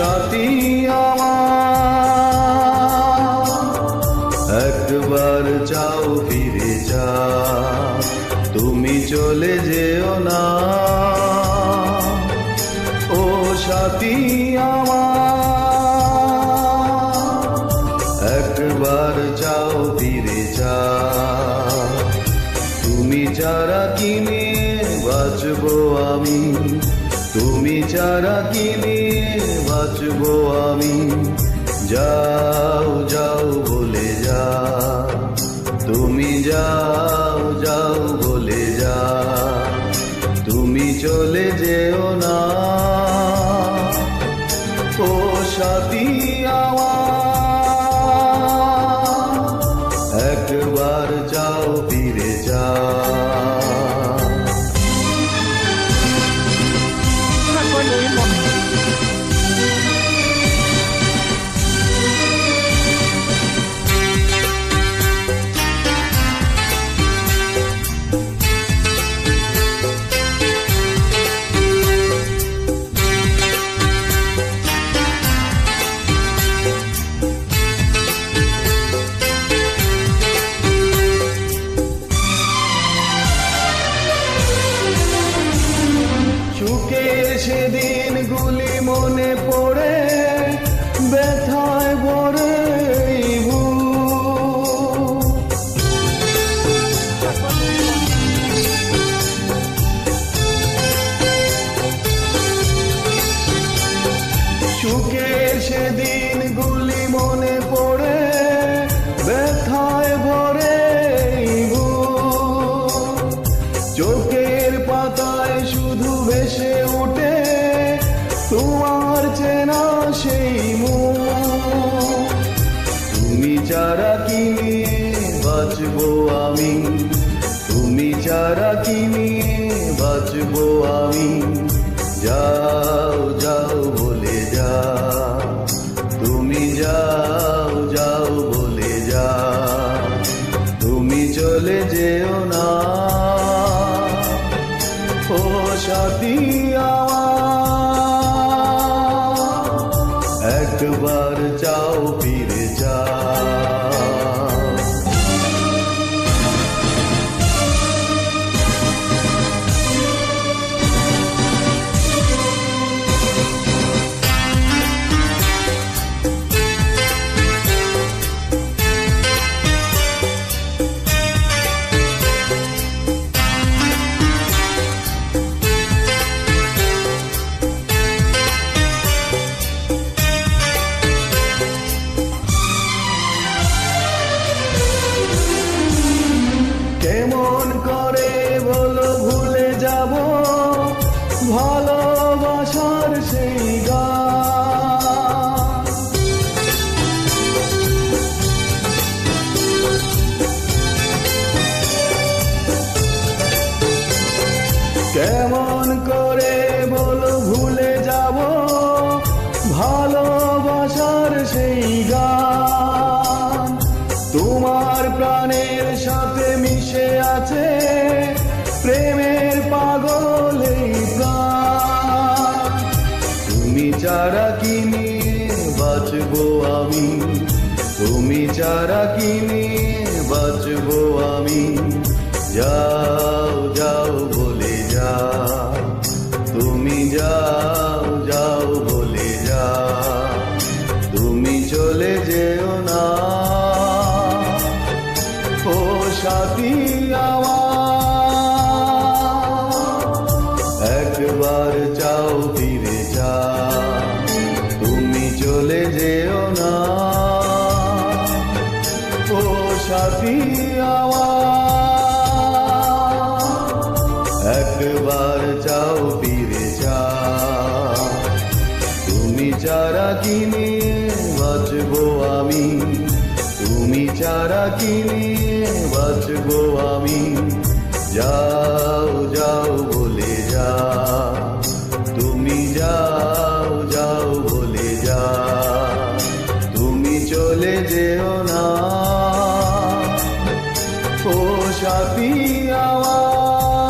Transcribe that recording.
সাথী আমার, একবার যাও ফিরে যাও, তুমি চলে যেও না। ও সাথী আমার, একবার যাও ফিরে যাও, তুমি ছাড়া কি নিয়ে বাঁচবো আমি, তুমি ছাড়া কি নিয়ে বাঁচবো আমি। যাও যাও বলে যাও, তুমি যাও যাও বলে যাও, তুমি চলে যেও না। ও সাথী আমার, একবার যাও ফিরে যাও। সেদিন গুলি মনে পড়ে, ব্যথায় ভরে সুখের সেদিন গুলি মনে পড়ে, ব্যথায় ভরে চোখের পাতায় শুধু ভেসে উঠে তোমার চেনা সেই মুখ। তুমি ছাড়া কি নিয়ে বাঁচবো আমি, তুমি ছাড়া কি নিয়ে বাঁচবো আমি। যাও যাও বলে যাও, তুমি যাও যাও বলে যাও, তুমি চলে যেও না। ও সাথী আমার, একবার যাও ফিরে যাও। কেমন করে বলো ভুলে যাব ভালোবাসার সেই গান। কেমন করে বলো ভুলে যাব ভালোবাসার সেই গান। তোমার প্রাণের সাথে মিশে আছে প্রেমের পাগল এই প্রাণ। তুমি ছাড়া কি নিয়ে বাঁচবো আমি, তুমি ছাড়া কি নিয়ে বাঁচবো আমি। যাও যাও বলে যাও, তুমি যাও যাও বলে যাও, তুমি চলে যেও না। ও সাথী আমার, একবার যাও ফিরে যাও, তুমি চলে যেও না। ও সাথী আমার, একবার যাও ফিরে যাও, তুমি ছাড়া কি নিয়ে বাঁচবো আমি, তুমি ছাড়া কি নিয়ে বাঁচবো আমি। যাও যাও বলে যাও, তুমি যাও যাও বলে যাও, তুমি চলে যেও না। ও সাথী আমার।